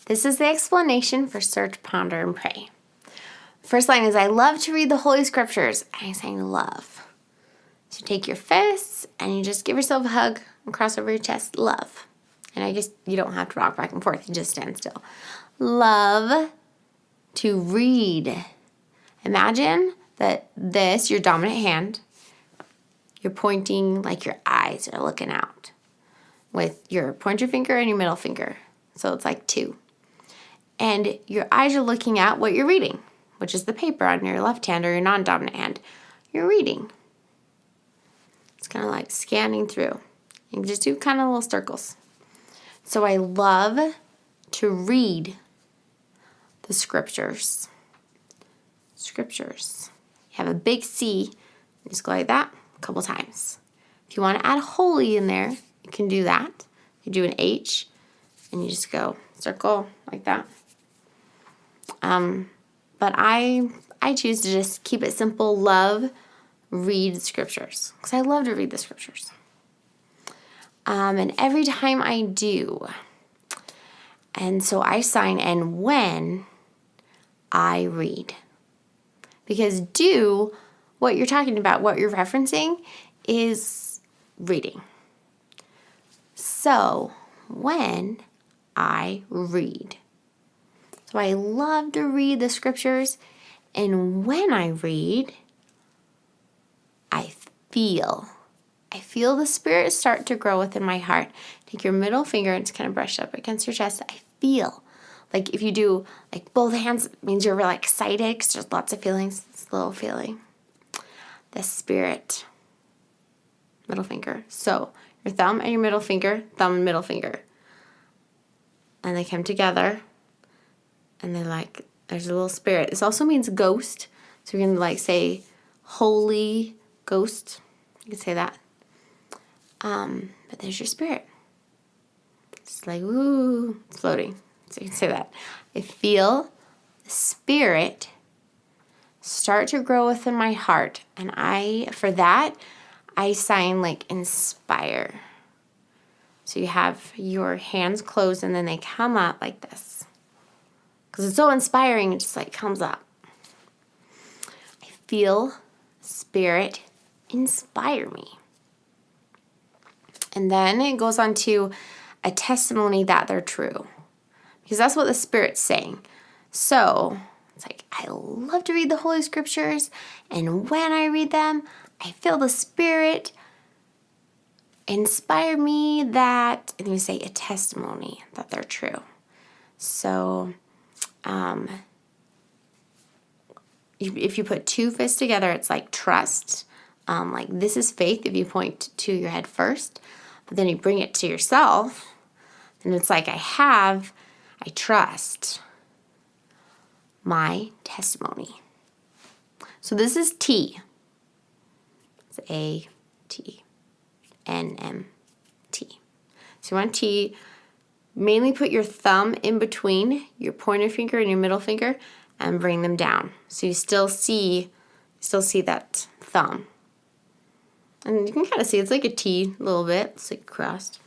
This is the explanation for search, ponder, and pray. First line is, I love to read the Holy Scriptures. And I'm saying love. So you take your fists and you just give yourself a hug and cross over your chest. Love. And I guess you don't have to rock back and forth. You just stand still. Love to read. Imagine that this, your dominant hand, you're pointing like your eyes are looking out with your pointer finger and your middle finger. So it's like 2. And your eyes are looking at what you're reading, which is the paper on your left hand or your non-dominant hand. You're reading. It's kind of like scanning through. You can just do kind of little circles. So I love to read the scriptures. Scriptures. You have a big C. Just go like that a couple times. If you want to add holy in there, you can do that. You do an H, and you just go circle like that. But I choose to just keep it simple. Love, read scriptures. Because I love to read the scriptures. And every time I do. And so I sign and when I read. Because do, what you're talking about, what you're referencing, is reading. So, when I read. So I love to read the scriptures, and when I read, I feel the Spirit start to grow within my heart. Take your middle finger and just kind of brush up against your chest. I feel. Like if you do like both hands, it means you're really excited because there's lots of feelings. It's a little feeling. The Spirit. Middle finger. So your thumb and your middle finger, thumb and middle finger. And they come together. And they're like, there's a little spirit. This also means ghost. So you're going to like say Holy Ghost. You can say that. But there's your spirit. It's like, ooh, it's floating. So you can say that. I feel the Spirit start to grow within my heart. And for that, I sign like inspire. So you have your hands closed and then they come up like this. Because it's so inspiring, it just like comes up. I feel Spirit inspire me. And then it goes on to a testimony that they're true. Because that's what the Spirit's saying. So it's like, I love to read the Holy Scriptures. And when I read them, I feel the Spirit inspire me that, and you say a testimony that they're true. So if you put 2 fists together, it's like trust. Like this is faith if you point to your head first. But then you bring it to yourself, and it's like I trust my testimony. So this is T. It's A-T-N-M-T. So you want T, mainly put your thumb in between your pointer finger and your middle finger and bring them down. So you still see that thumb. And you can kind of see it's like a T a little bit. It's like crossed.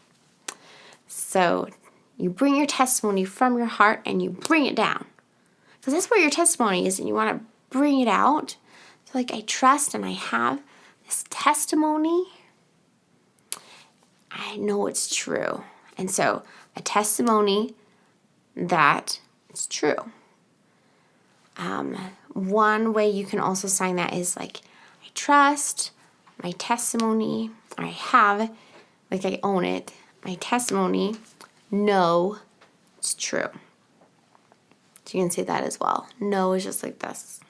So you bring your testimony from your heart and you bring it down. Because that's where your testimony is, and you want to bring it out. So like I trust and I have this testimony. I know it's true. And so a testimony that it's true. One way you can also sign that is like I trust my testimony, or I have, like I own it, my testimony, know it's true. So you can say that as well. No is just like this.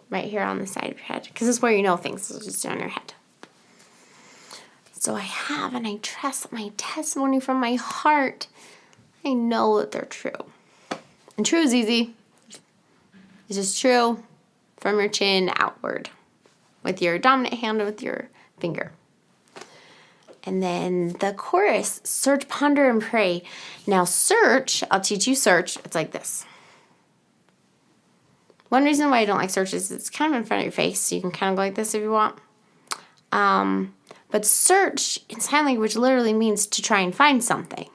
Right here on the side of your head. Because it's where you know things. So just on your head. So I have and I trust my testimony from my heart. I know that they're true. And true is easy. It's just true from your chin outward. With your dominant hand or with your finger. And then the chorus, search, ponder, and pray. Now search, I'll teach you search. It's like this. One reason why I don't like search is it's kind of in front of your face. So you can kind of go like this if you want. But search in sign language literally means to try and find something.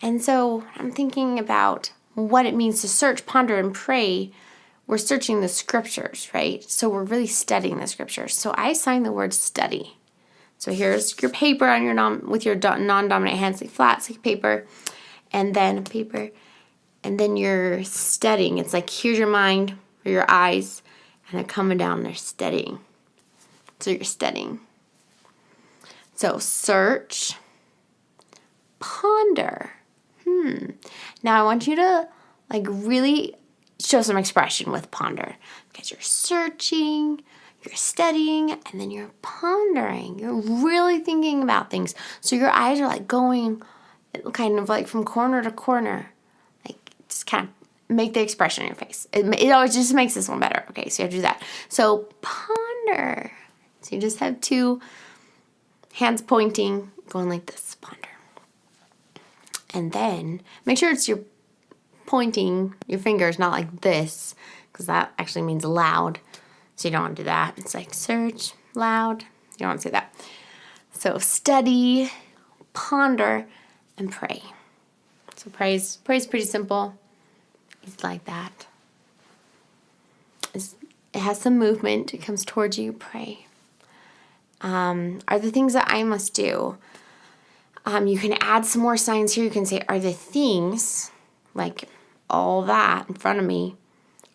And so I'm thinking about what it means to search, ponder, and pray. We're searching the scriptures, right? So we're really studying the scriptures. So I assign the word study. So here's your paper on your with your non-dominant hands, like flat, like paper, and then paper, and then you're studying. It's like here's your mind or your eyes, and they're coming down. They're studying. So you're studying. So search, ponder. Now I want you to like really show some expression with ponder, because you're searching, you're studying, and then you're pondering. You're really thinking about things. So your eyes are like going kind of like from corner to corner. Like just kind of make the expression in your face. It always just makes this one better. Okay, so you have to do that. So ponder. So you just have two hands pointing, going like this, ponder. And then make sure it's your pointing your fingers, not like this, because that actually means loud. So you don't want to do that. It's like search, loud. You don't want to say that. So study, ponder, and pray. So praise pretty simple. It's like that. It has some movement. It comes towards you. Pray. Are the things that I must do. You can add some more signs here. You can say, are the things, like all that in front of me,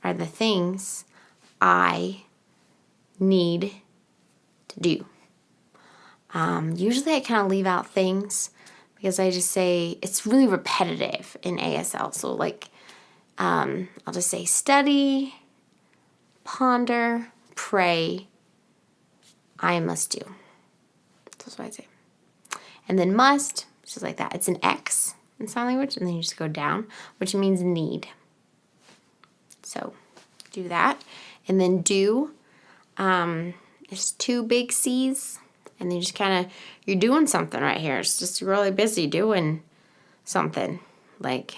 are the things I need to do. Usually I kind of leave out things because I just say, it's really repetitive in ASL. So like, I'll just say study, ponder, pray, I must do. That's what I say. And then must, just like that. It's an X in sign language, and then you just go down, which means need. So do that. And then do, there's two big C's, and then you just kind of, you're doing something right here. It's just really busy doing something, like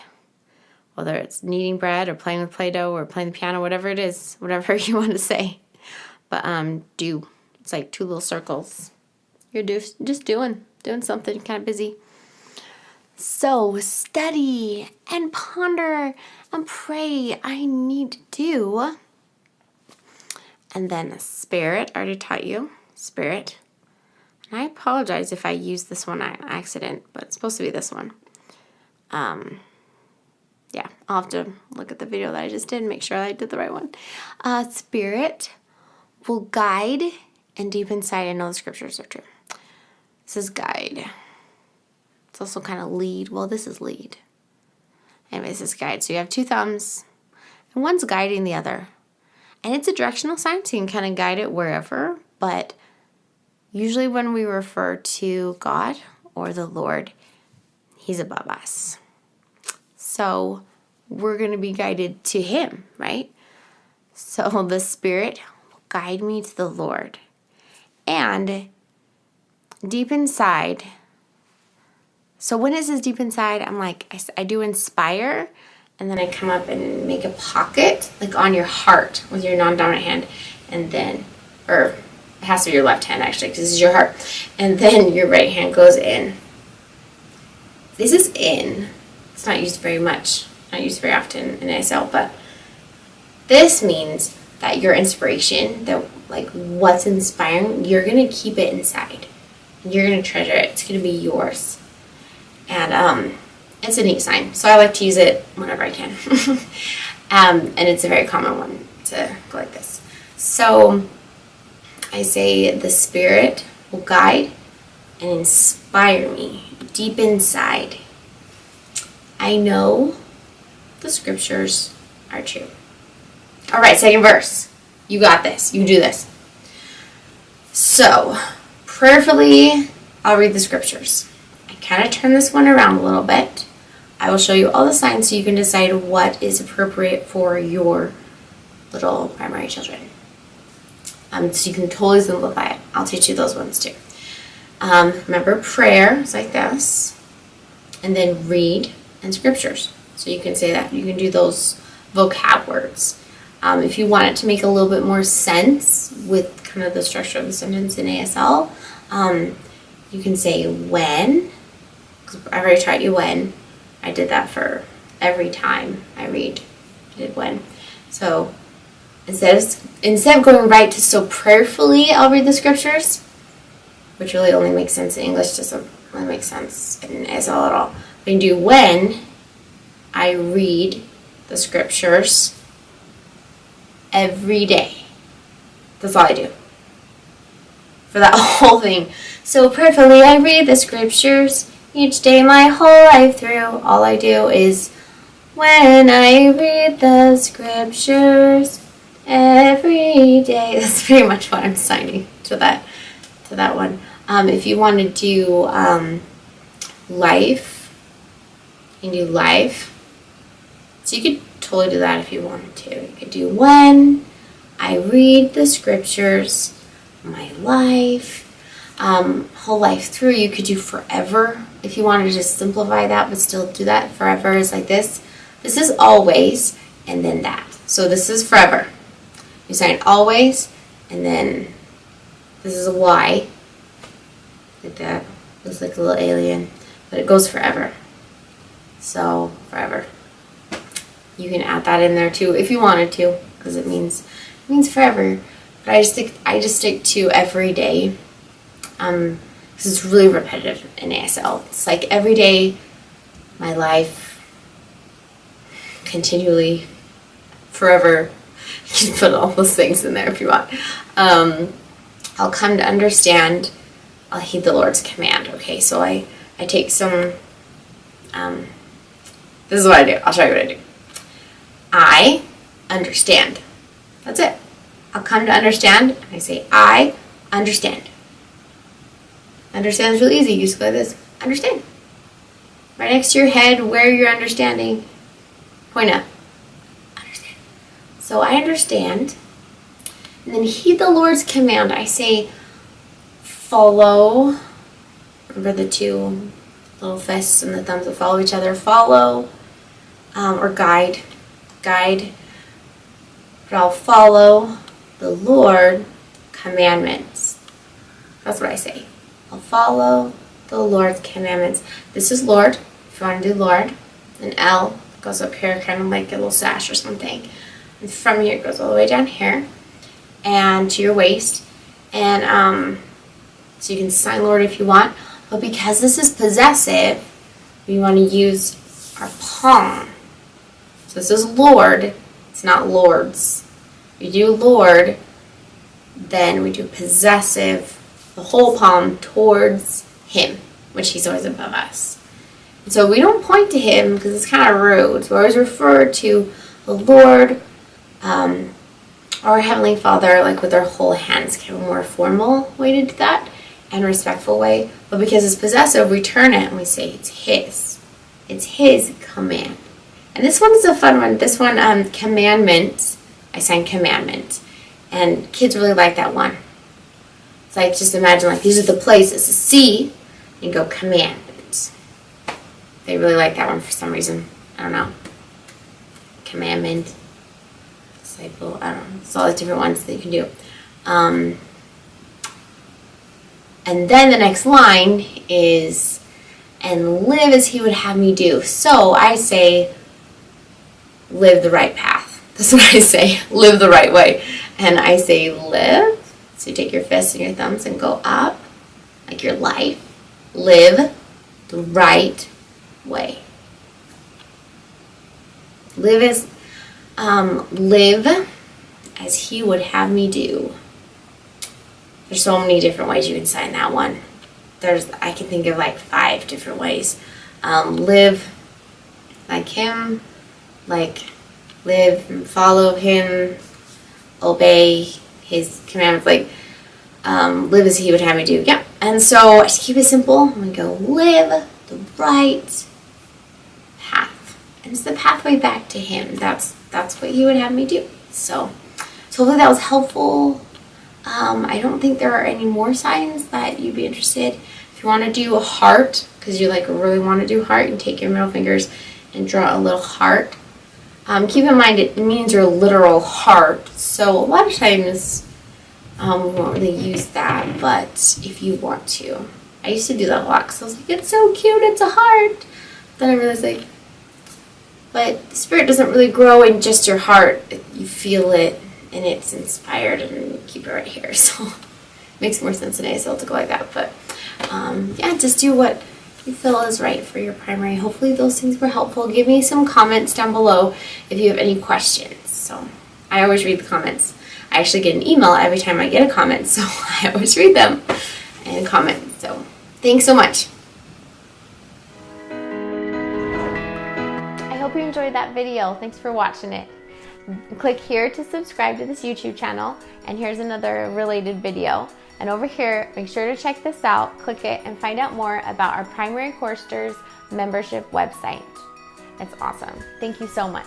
whether it's kneading bread or playing with Play-Doh or playing the piano, whatever it is, whatever you want to say. But do, it's like two little circles. You're just doing something, kind of busy. So study and ponder and pray, I need to do. And then spirit, I already taught you, spirit. And I apologize if I use this one on accident, but it's supposed to be this one. Yeah, I'll have to look at the video that I just did and make sure I did the right one. Spirit will guide, and deep inside, I know the scriptures are true. This is guide. It's also kind of lead. Well, this is lead. Anyways, this is guide. So you have two thumbs, and one's guiding the other. And it's a directional sign, so you can kind of guide it wherever. But usually when we refer to God or the Lord, He's above us. So we're going to be guided to Him, right? So the Spirit will guide me to the Lord. And deep inside, so when it says deep inside, I'm like, I do inspire, and then I come up and make a pocket, like on your heart with your non-dominant hand, and then, or it has to be your left hand actually, because this is your heart, and then your right hand goes in. This is in. It's not used very much, not used very often in ASL, but this means that your inspiration, that like what's inspiring, you're going to keep it inside. You're going to treasure it. It's going to be yours. And it's a neat sign. So I like to use it whenever I can. And it's a very common one to go like this. So I say the Spirit will guide and inspire me deep inside. I know the scriptures are true. All right, second verse. You got this. You do this. So, prayerfully, I'll read the scriptures. I kind of turn this one around a little bit. I will show you all the signs so you can decide what is appropriate for your little primary children. So you can totally simplify it. I'll teach you those ones too. Remember, prayer is like this. And then read and scriptures. So you can say that. You can do those vocab words. If you want it to make a little bit more sense with kind of the structure of the sentence in ASL, you can say when, because I've already taught you when, I did that for every time I read. I did when. So instead of going right to so prayerfully, I'll read the scriptures, which really only makes sense in English, doesn't really make sense in ASL at all. We can do when I read the scriptures every day. That's all I do for that whole thing. So prayerfully, I read the scriptures each day my whole life through. All I do is when I read the scriptures every day. That's pretty much what I'm signing to that one. If you want to do life, you can do life. So you could totally do that if you wanted to. You could do when I read the scriptures my life, whole life through. You could do forever if you wanted to just simplify that, but still do that. Forever is like this. This is always, and then that. So this is forever. You sign always, and then this is a Y, like that. Looks like a little alien, but it goes forever. So forever. You can add that in there too if you wanted to, because it means forever. But I just stick to every day, because it's really repetitive in ASL. It's like every day, my life, continually, forever. You can put all those things in there if you want. I'll come to understand. I'll heed the Lord's command. Okay, so I take some. This is what I do. I'll show you what I do. I understand. That's it. I'll come to understand, and I say, I understand. Understand is really easy. You just go like this. Understand. Right next to your head, where you're understanding, point up. Understand. So I understand. And then heed the Lord's command. I say, follow. Remember the two little fists and the thumbs that follow each other. Follow, or guide. Guide. But I'll follow the Lord commandments. That's what I say. I'll follow the Lord's commandments. This is Lord. If you want to do Lord, an L goes up here, kind of like a little sash or something. And from here it goes all the way down here and to your waist. And so you can sign Lord if you want. But because this is possessive, we want to use our palm. So this is Lord. It's not Lords. We do Lord, then we do possessive, the whole palm towards Him, which He's always above us. And so we don't point to Him because it's kind of rude. So we always refer to the Lord or our Heavenly Father, like with our whole hands, kind of a more formal way to do that and respectful way. But because it's possessive, we turn it and we say it's His. It's His command. And this one is a fun one. This one, commandment. I sign commandment. And kids really like that one. It's like, just imagine, like, these are the places. A C, and go commandment. They really like that one for some reason. I don't know. Commandment. Disciple. I don't know. It's all the different ones that you can do. And then the next line is, and live as He would have me do. So I say, live the right path. That's what I say. Live the right way. And I say live. So you take your fists and your thumbs and go up, like your life. Live the right way. Live as He would have me do. There's so many different ways you can sign that one. I can think of like 5 different ways. Live like Him, like live and follow Him, obey His commandments, like live as He would have me do. Yeah. And so I just keep it simple. I'm going to go live the right path. And it's the pathway back to Him. That's what He would have me do. So hopefully that was helpful. I don't think there are any more signs that you'd be interested. If you want to do a heart, because you like really want to do heart, you take your middle fingers and draw a little heart. Keep in mind it means your literal heart, so a lot of times we won't really use that, but if you want to. I used to do that a lot because I was like, it's so cute, it's a heart. then I realized, like, but the Spirit doesn't really grow in just your heart. You feel it, and it's inspired, and you keep it right here. So it makes more sense in ASL to go like that. But yeah, just do what you feel is right for your primary. Hopefully those things were helpful. Give me some comments down below if you have any questions. So I always read the comments. I actually get an email every time I get a comment, so I always read them and comment. So thanks so much. I hope you enjoyed that video. Thanks for watching it. Click here to subscribe to this YouTube channel, and here's another related video. And over here, make sure to check this out, click it, and find out more about our Primary Choristers membership website. It's awesome. Thank you so much.